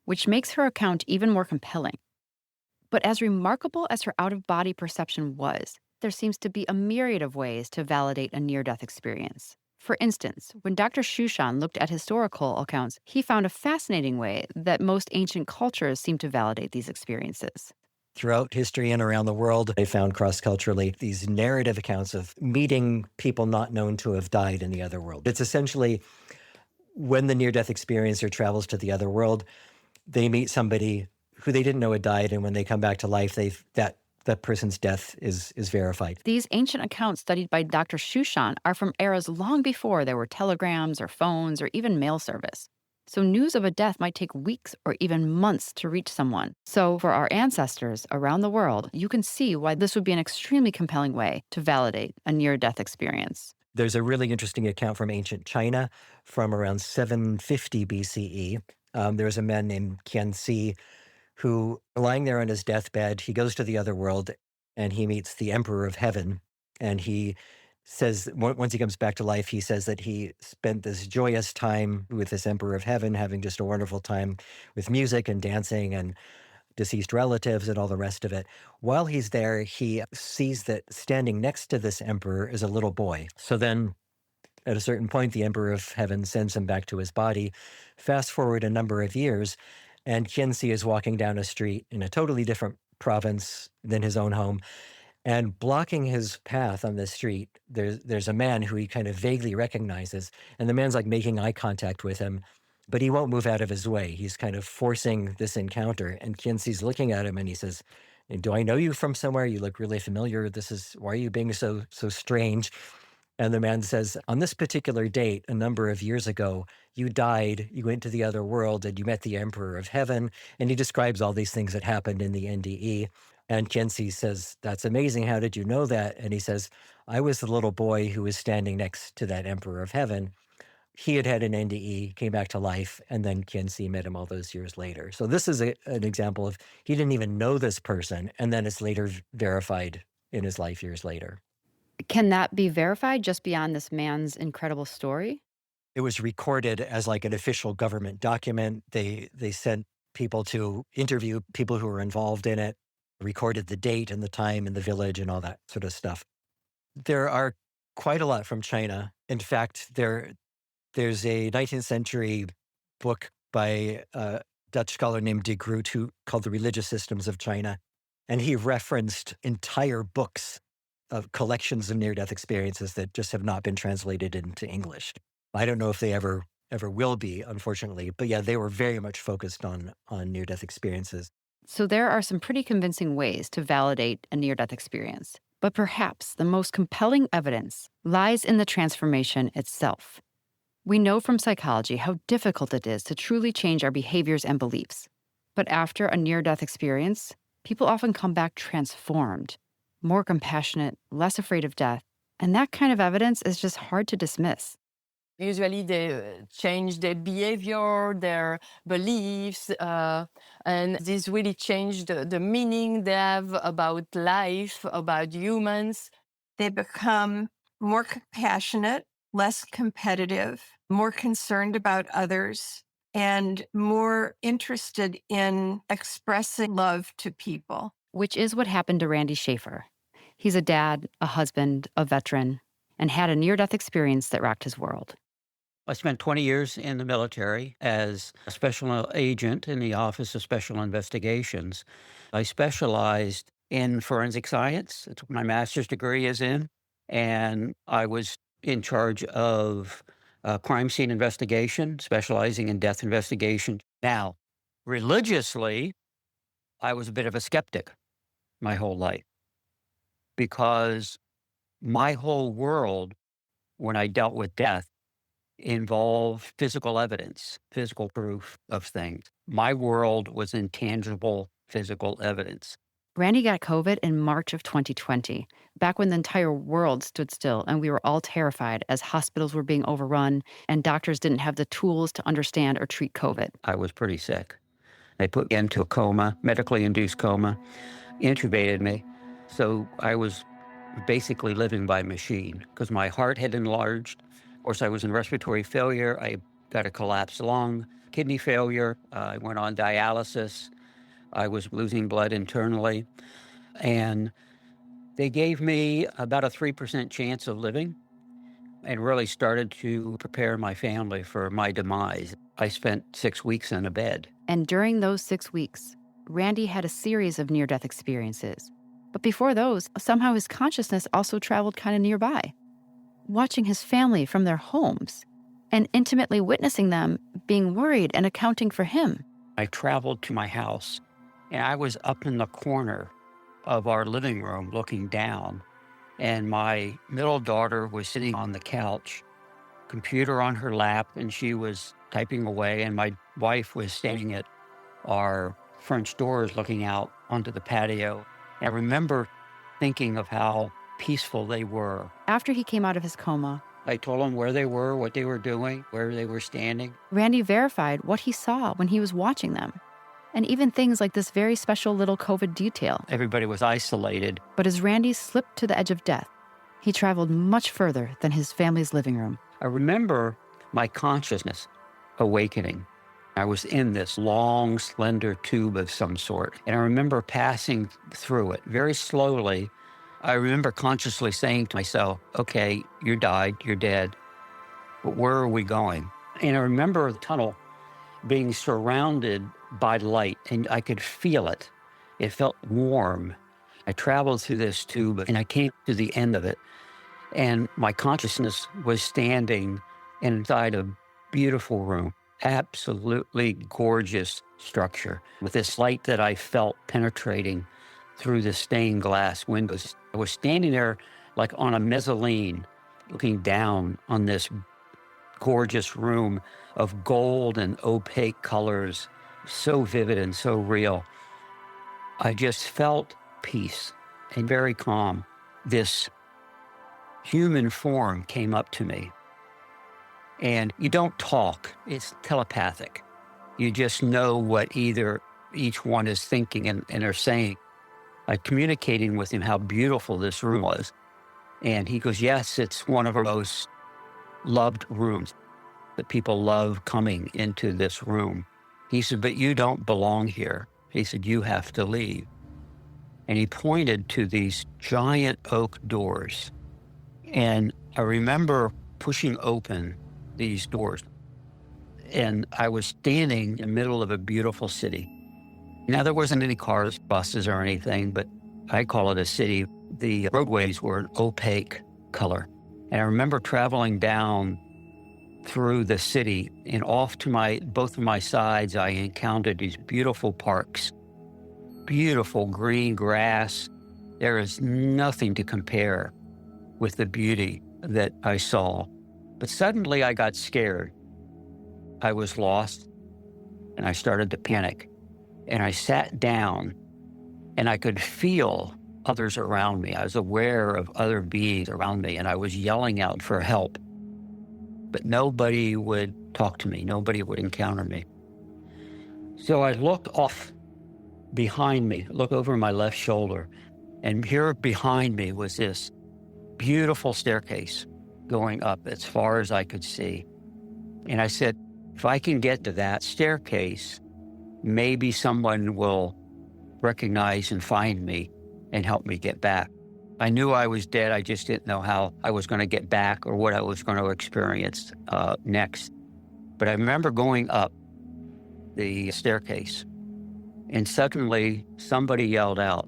which makes her account even more compelling. But as remarkable as her out-of-body perception was, there seems to be a myriad of ways to validate a near-death experience. For instance, when Dr. Shushan looked at historical accounts, he found a fascinating way that most ancient cultures seem to validate these experiences. Throughout history and around the world, they found cross-culturally these narrative accounts of meeting people not known to have died in the other world. It's essentially when the near-death experiencer travels to the other world, they meet somebody who they didn't know had died, and when they come back to life, that person's death is verified. These ancient accounts studied by Dr. Shushan are from eras long before there were telegrams or phones or even mail service. So news of a death might take weeks or even months to reach someone. So for our ancestors around the world, you can see why this would be an extremely compelling way to validate a near-death experience. There's a really interesting account from ancient China from around 750 BCE. There was a man named Qianxi who, lying there on his deathbed, he goes to the other world and he meets the Emperor of Heaven. And he says, once he comes back to life, he says that he spent this joyous time with this Emperor of Heaven, having just a wonderful time with music and dancing and deceased relatives and all the rest of it. While he's there, he sees that standing next to this emperor is a little boy. So then at a certain point, the Emperor of Heaven sends him back to his body. Fast forward a number of years, and Qianxi is walking down a street in a totally different province than his own home. And blocking his path on this street, there's a man who he kind of vaguely recognizes. And the man's like making eye contact with him, but he won't move out of his way. He's kind of forcing this encounter. And Qianxi's looking at him and he says, "Do I know you from somewhere? You look really familiar. Why are you being so strange?" And the man says, "On this particular date, a number of years ago, you died, you went to the other world, and you met the Emperor of Heaven." And he describes all these things that happened in the NDE. And Qianxi says, "That's amazing. How did you know that?" And he says, "I was the little boy who was standing next to that Emperor of Heaven. He had had an NDE, came back to life, and then Qianxi met him all those years later." So this is an example of he didn't even know this person, and then it's later verified in his life years later. Can that be verified just beyond this man's incredible story? It was recorded as like an official government document. They sent people to interview people who were involved in it, recorded the date and the time and the village and all that sort of stuff. There are quite a lot from China. In fact, there's a 19th century book by a Dutch scholar named de Groot called The Religious Systems of China. And he referenced entire books of collections of near-death experiences that just have not been translated into English. I don't know if they ever will be, unfortunately. But yeah, they were very much focused on near-death experiences. So there are some pretty convincing ways to validate a near-death experience. But perhaps the most compelling evidence lies in the transformation itself. We know from psychology how difficult it is to truly change our behaviors and beliefs. But after a near-death experience, people often come back transformed, more compassionate, less afraid of death. And that kind of evidence is just hard to dismiss. Usually they change their behavior, their beliefs, and this really changed the meaning they have about life, about humans. They become more compassionate, less competitive, more concerned about others, and more interested in expressing love to people. Which is what happened to Randy Schaefer. He's a dad, a husband, a veteran, and had a near-death experience that rocked his world. I spent 20 years in the military as a special agent in the Office of Special Investigations. I specialized in forensic science. That's what my master's degree is in. And I was in charge of crime scene investigation, specializing in death investigation. Now, religiously, I was a bit of a skeptic my whole life because my whole world, when I dealt with death, involved physical evidence, physical proof of things. My world was intangible physical evidence. Randy got COVID in March of 2020, back when the entire world stood still and we were all terrified as hospitals were being overrun and doctors didn't have the tools to understand or treat COVID. I was pretty sick. They put me into a coma, medically induced coma. intubated me. So I was basically living by machine because my heart had enlarged. Of course, I was in respiratory failure. I got a collapsed lung, kidney failure. I went on dialysis. I was losing blood internally. And they gave me about a 3% chance of living and really started to prepare my family for my demise. I spent 6 weeks in a bed. And during those 6 weeks, Randy had a series of near-death experiences. But before those, somehow his consciousness also traveled kind of nearby, watching his family from their homes and intimately witnessing them being worried and accounting for him. I traveled to my house, and I was up in the corner of our living room looking down, and my middle daughter was sitting on the couch, computer on her lap, and she was typing away, and my wife was standing at our French doors looking out onto the patio. I remember thinking of how peaceful they were. After he came out of his coma, I told them where they were, what they were doing, where they were standing. Randy verified what he saw when he was watching them, and even things like this very special little COVID detail. Everybody was isolated. But as Randy slipped to the edge of death, he traveled much further than his family's living room. I remember my consciousness awakening. I was in this long, slender tube of some sort, and I remember passing through it very slowly. I remember consciously saying to myself, okay, you died, you're dead, but where are we going? And I remember the tunnel being surrounded by light, and I could feel it. It felt warm. I traveled through this tube, and I came to the end of it, and my consciousness was standing inside a beautiful room. Absolutely gorgeous structure with this light that I felt penetrating through the stained glass windows. I was standing there like on a mezzanine, looking down on this gorgeous room of gold and opaque colors, so vivid and so real. I just felt peace and very calm. This human form came up to me. And you don't talk, it's telepathic. You just know what either each one is thinking and are saying. I'm communicating with him how beautiful this room was. And he goes, yes, it's one of our most loved rooms, that people love coming into this room. He said, but you don't belong here. He said, you have to leave. And he pointed to these giant oak doors. And I remember pushing open these doors. And I was standing in the middle of a beautiful city. Now, there wasn't any cars, buses, or anything, but I call it a city. The roadways were an opaque color. And I remember traveling down through the city, and off to both of my sides, I encountered these beautiful parks, beautiful green grass. There is nothing to compare with the beauty that I saw. But suddenly I got scared. I was lost, and I started to panic. And I sat down, and I could feel others around me. I was aware of other beings around me, and I was yelling out for help. But nobody would talk to me. Nobody would encounter me. So I looked off behind me, looked over my left shoulder, and here behind me was this beautiful staircase going up as far as I could see. And I said, if I can get to that staircase, maybe someone will recognize and find me and help me get back. I knew I was dead. I just didn't know how I was going to get back or what I was going to experience next. But I remember going up the staircase, and suddenly somebody yelled out,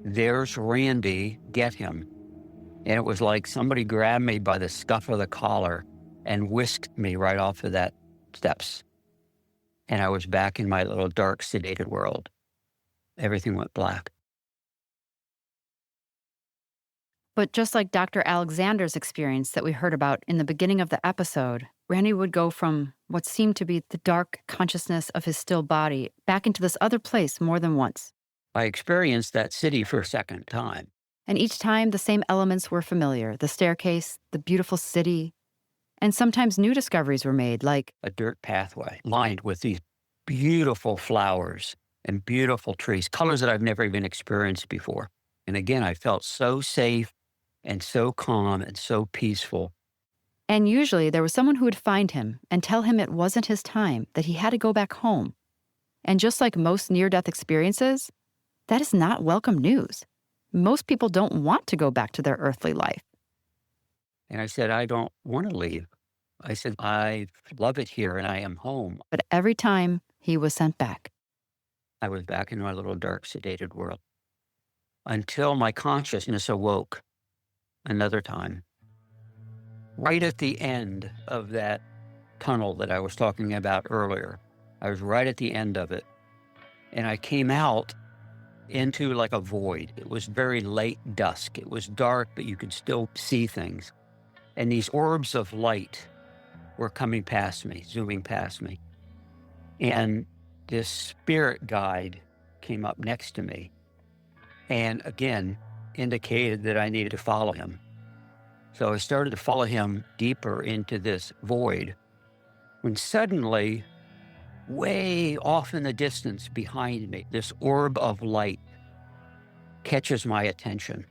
"There's Randy, get him." And it was like somebody grabbed me by the scuff of the collar and whisked me right off of that steps. And I was back in my little dark, sedated world. Everything went black. But just like Dr. Alexander's experience that we heard about in the beginning of the episode, Randy would go from what seemed to be the dark consciousness of his still body back into this other place more than once. I experienced that city for a second time. And each time the same elements were familiar, the staircase, the beautiful city, and sometimes new discoveries were made, like a dirt pathway lined with these beautiful flowers and beautiful trees, colors that I've never even experienced before. And again, I felt so safe and so calm and so peaceful. And usually there was someone who would find him and tell him it wasn't his time, that he had to go back home. And just like most near-death experiences, that is not welcome news. Most people don't want to go back to their earthly life. And I said, I don't want to leave. I said, I love it here and I am home. But every time he was sent back. I was back in my little dark, sedated world until my consciousness awoke another time. Right at the end of that tunnel that I was talking about earlier, I was right at the end of it. And I came out into like a void. It was very late dusk. It was dark, but you could still see things. And these orbs of light were coming past me, zooming past me. And this spirit guide came up next to me and again indicated that I needed to follow him. So I started to follow him deeper into this void when suddenly, way off in the distance behind me, this orb of light catches my attention.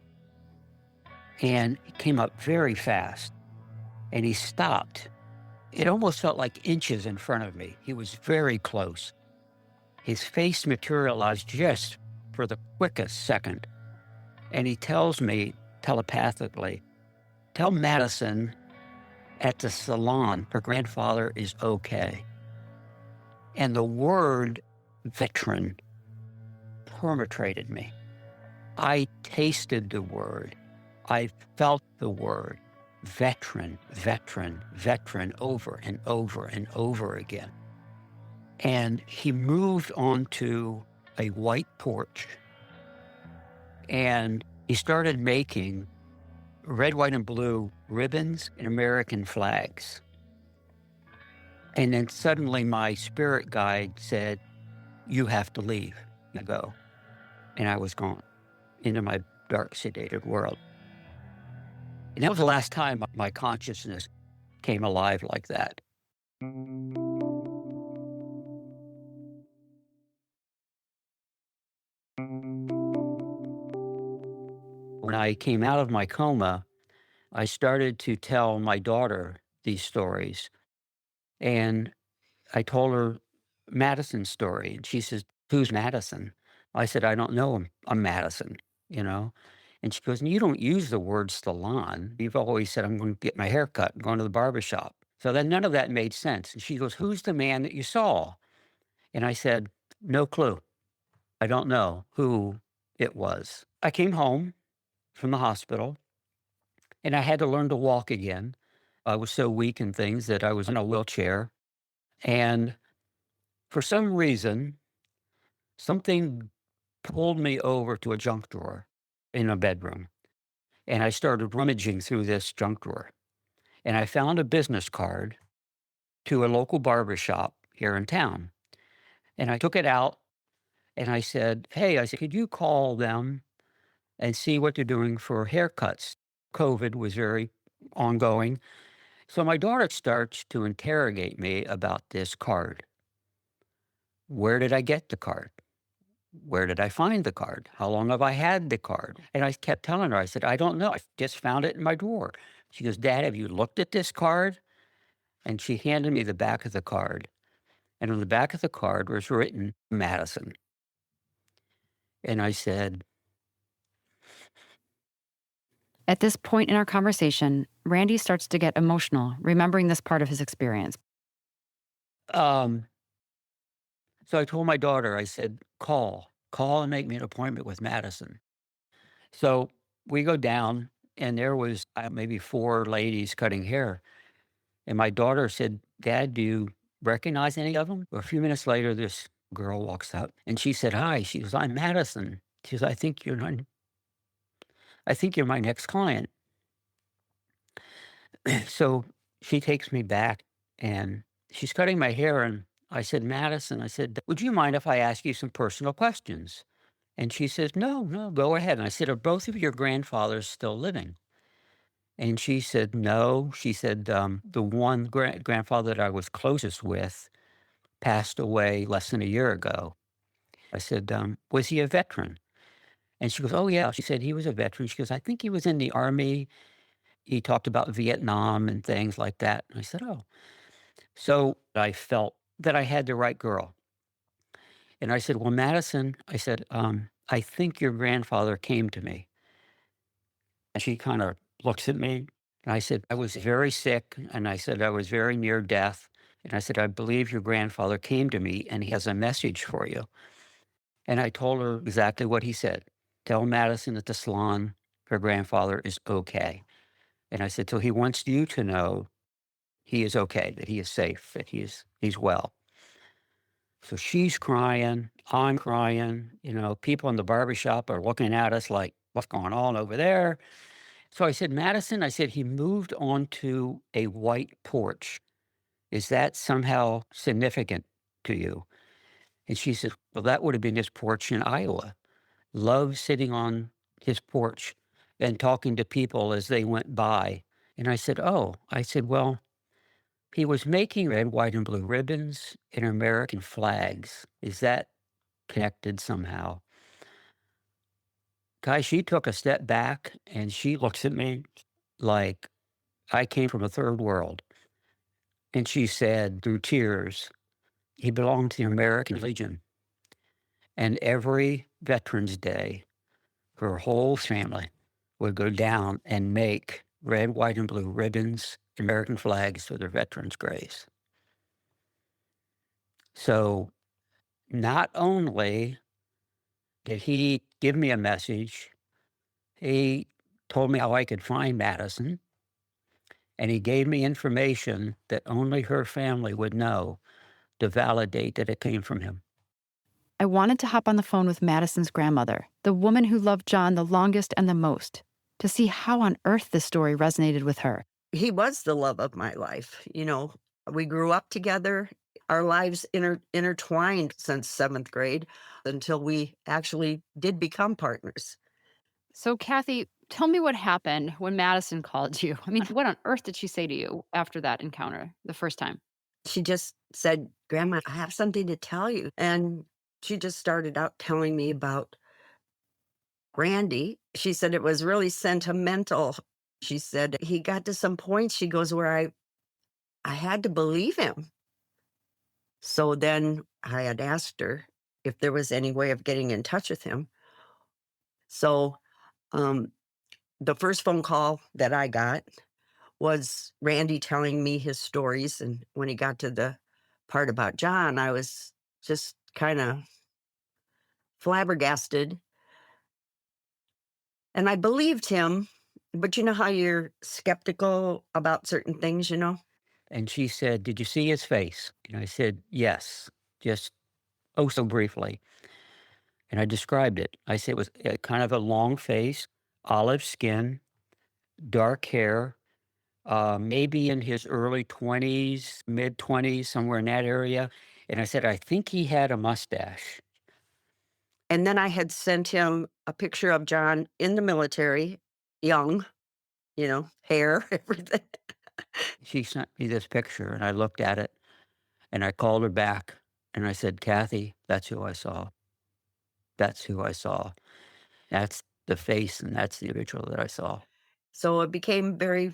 And he came up very fast and he stopped. It almost felt like inches in front of me. He was very close. His face materialized just for the quickest second. And he tells me telepathically, tell Madison at the salon her grandfather is okay. And the word veteran penetrated me. I tasted the word. I felt the word veteran, veteran, veteran over and over and over again. And he moved onto a white porch and he started making red, white, and blue ribbons and American flags. And then suddenly my spirit guide said, you have to leave. You go. And I was gone into my dark, sedated world. And that was the last time my consciousness came alive like that. When I came out of my coma, I started to tell my daughter these stories. And I told her Madison's story. And she says, who's Madison? I said, I don't know him. I'm Madison, you know? And she goes, you don't use the word salon. You've always said, I'm going to get my hair cut and going to the barbershop. So then none of that made sense. And she goes, who's the man that you saw? And I said, no clue. I don't know who it was. I came home from the hospital and I had to learn to walk again. I was so weak in things that I was in a wheelchair. And for some reason, something pulled me over to a junk drawer in a bedroom. And I started rummaging through this junk drawer. And I found a business card to a local barbershop here in town. And I took it out and I said, hey, I said, could you call them and see what they're doing for haircuts? COVID was very ongoing. So my daughter starts to interrogate me about this card. Where did I get the card? Where did I find the card? How long have I had the card? And I kept telling her, I said, I don't know. I just found it in my drawer. She goes, Dad, have you looked at this card? And she handed me the back of the card. And on the back of the card was written Madison. And I said, At this point in our conversation, Randy starts to get emotional, remembering this part of his experience. so I told my daughter, I said, call and make me an appointment with Madison. So we go down and there was maybe 4 ladies cutting hair. And my daughter said, Dad, do you recognize any of them? A few minutes later, this girl walks out and she said, hi. She goes, I'm Madison. She goes, I think you're my next client. So she takes me back and she's cutting my hair. And I said, Madison, I said, would you mind if I ask you some personal questions? And she says, no, go ahead. And I said, are both of your grandfathers still living? And she said, no. She said, the one grandfather that I was closest with passed away less than a year ago. I said, was he a veteran? And she goes, oh, yeah. She said he was a veteran. She goes, I think he was in the Army. He talked about Vietnam and things like that. And I said, oh. So I felt that I had the right girl. And I said, well, Madison, I said, I think your grandfather came to me. And she kind of looks at me. And I said, I was very sick. And I said, I was very near death. And I said, I believe your grandfather came to me and he has a message for you. And I told her exactly what he said. Tell Madison at the salon her grandfather is okay. And I said, so he wants you to know he is okay, that he is safe, that he's well. So she's crying, I'm crying, people in the barbershop are looking at us like, what's going on over there? So I said, Madison, I said, he moved onto a white porch. Is that somehow significant to you? And she said, well, that would have been his porch in Iowa. Loved sitting on his porch and talking to people as they went by. And I said, oh, I said, well, he was making red, white, and blue ribbons and American flags. Is that connected somehow? Guys, she took a step back and she looks at me like I came from a third world. And she said through tears, he belonged to the American Legion. And every Veterans Day, her whole family would go down and make red, white, and blue ribbons, American flags for their veterans' graves. So not only did he give me a message, he told me how I could find Madison, and he gave me information that only her family would know to validate that it came from him. I wanted to hop on the phone with Madison's grandmother, the woman who loved John the longest and the most, to see how on earth this story resonated with her. He was the love of my life. We grew up together. Our lives intertwined since 7th grade until we actually did become partners. So, Kathy, tell me what happened when Madison called you. I mean, what on earth did she say to you after that encounter the first time? She just said, Grandma, I have something to tell you. And she just started out telling me about Randy. She said it was really sentimental. She said he got to some point, she goes, where I had to believe him. So then I had asked her if there was any way of getting in touch with him. So the first phone call that I got was Randy telling me his stories. And when he got to the part about John, I was just kind of flabbergasted. And I believed him, but you know how you're skeptical about certain things, And she said, did you see his face? And I said, yes, just oh so briefly. And I described it. I said it was kind of a long face, olive skin, dark hair, maybe in his early 20s, mid 20s, somewhere in that area. And I said, I think he had a mustache. And then I had sent him a picture of John in the military, young, hair, everything. She sent me this picture and I looked at it and I called her back and I said, Kathy, that's who I saw. That's who I saw. That's the face and that's the individual that I saw. So it became very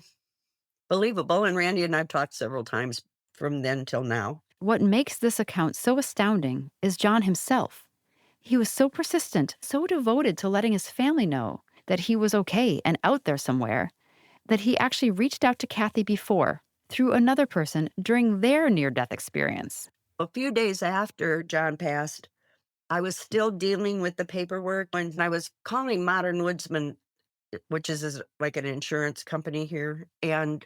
believable. And Randy and I've talked several times from then till now. What makes this account so astounding is John himself. He was so persistent, so devoted to letting his family know that he was okay and out there somewhere, that he actually reached out to Kathy before, through another person during their near-death experience. A few days after John passed, I was still dealing with the paperwork, and I was calling Modern Woodsman, which is like an insurance company here, and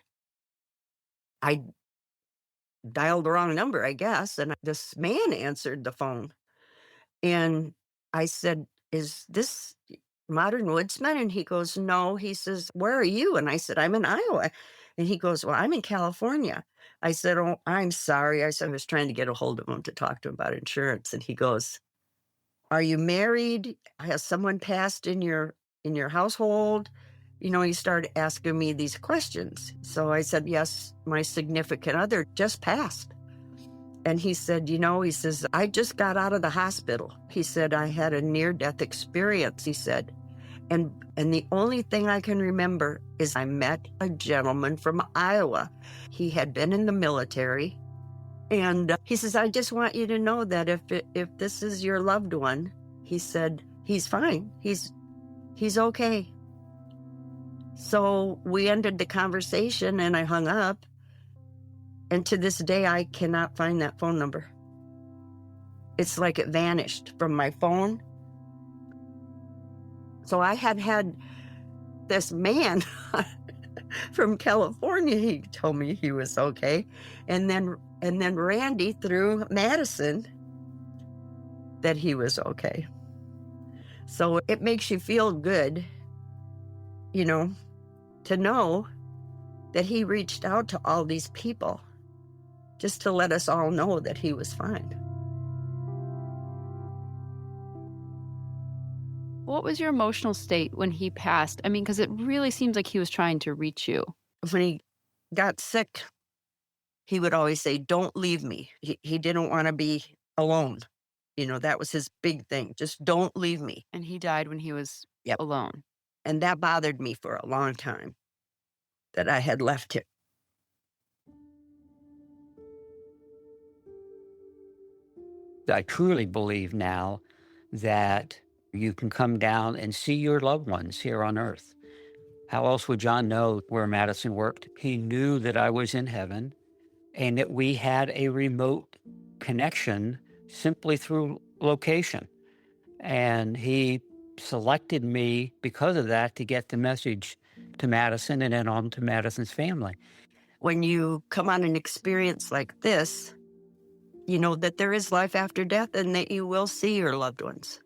I dialed the wrong number, I guess, and this man answered the phone. And I said, is this Modern Woodsman? And he goes, no. He says, where are you? And I said, I'm in Iowa. And he goes, well, I'm in California. I said, oh, I'm sorry. I said, I was trying to get a hold of him to talk to him about insurance. And he goes, are you married? Has someone passed in your household? He started asking me these questions. So I said, yes, my significant other just passed. And he said, he says, I just got out of the hospital. He said, I had a near-death experience, he said. And the only thing I can remember is I met a gentleman from Iowa. He had been in the military. And he says, I just want you to know that if this is your loved one, he said, he's fine. He's okay. So we ended the conversation and I hung up. And to this day, I cannot find that phone number. It's like it vanished from my phone. So I had this man from California. He told me he was okay. And then Randy through Madison that he was okay. So it makes you feel good, to know that he reached out to all these people just to let us all know that he was fine. What was your emotional state when he passed? I mean, because it really seems like he was trying to reach you. When he got sick, he would always say, don't leave me. He didn't want to be alone. That was his big thing. Just don't leave me. And he died when he was alone. And that bothered me for a long time, that I had left him. I truly believe now that you can come down and see your loved ones here on earth. How else would John know where Madison worked? He knew that I was in heaven and that we had a remote connection simply through location. And he selected me because of that to get the message to Madison and then on to Madison's family. When you come on an experience like this, you know that there is life after death and that you will see your loved ones.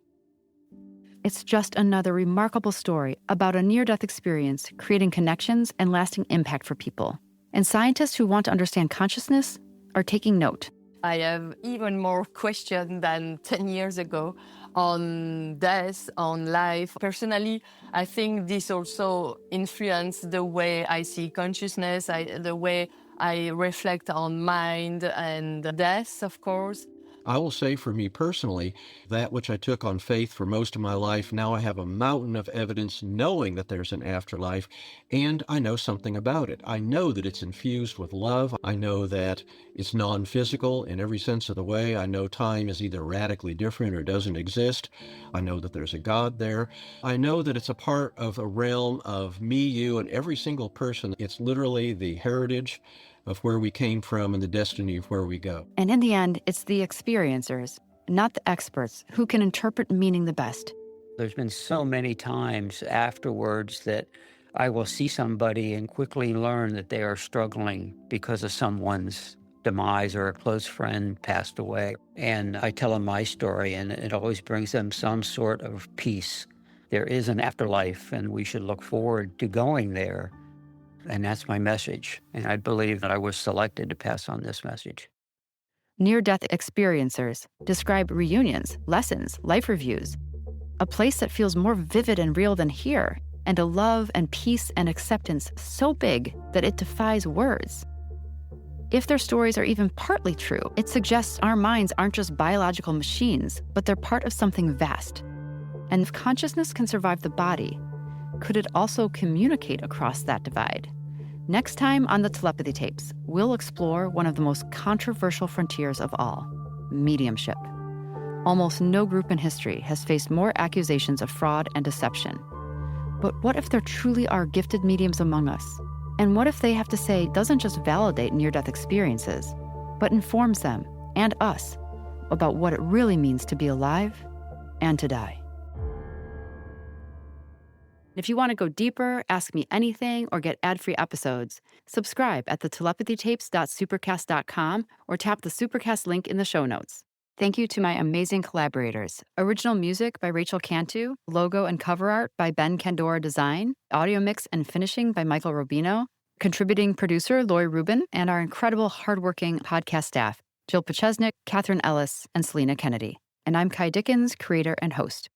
It's just another remarkable story about a near-death experience creating connections and lasting impact for people. And scientists who want to understand consciousness are taking note. I have even more questions than 10 years ago on death, on life. Personally, I think this also influenced the way I see consciousness, the way I reflect on mind and death, of course. I will say for me personally, that which I took on faith for most of my life, now I have a mountain of evidence knowing that there's an afterlife, and I know something about it. I know that it's infused with love. I know that it's non-physical in every sense of the way. I know time is either radically different or doesn't exist. I know that there's a God there. I know that it's a part of a realm of me, you, and every single person. It's literally the heritage of where we came from and the destiny of where we go. And in the end, it's the experiencers, not the experts, who can interpret meaning the best. There's been so many times afterwards that I will see somebody and quickly learn that they are struggling because of someone's demise or a close friend passed away. And I tell them my story, and it always brings them some sort of peace. There is an afterlife, and we should look forward to going there. And that's my message. And I believe that I was selected to pass on this message. Near-death experiencers describe reunions, lessons, life reviews, a place that feels more vivid and real than here, and a love and peace and acceptance so big that it defies words. If their stories are even partly true, it suggests our minds aren't just biological machines, but they're part of something vast. And if consciousness can survive the body, could it also communicate across that divide? Next time on the Telepathy Tapes, we'll explore one of the most controversial frontiers of all, mediumship. Almost no group in history has faced more accusations of fraud and deception. But what if there truly are gifted mediums among us? And what if they have to say doesn't just validate near-death experiences, but informs them, and us, about what it really means to be alive and to die? If you want to go deeper, ask me anything, or get ad-free episodes, subscribe at thetelepathytapes.supercast.com or tap the Supercast link in the show notes. Thank you to my amazing collaborators. Original music by Rachel Cantu, logo and cover art by Ben Candora Design, audio mix and finishing by Michael Rubino, contributing producer Lori Rubin, and our incredible hardworking podcast staff, Jill Pachesnik, Catherine Ellis, and Selena Kennedy. And I'm Kai Dickens, creator and host.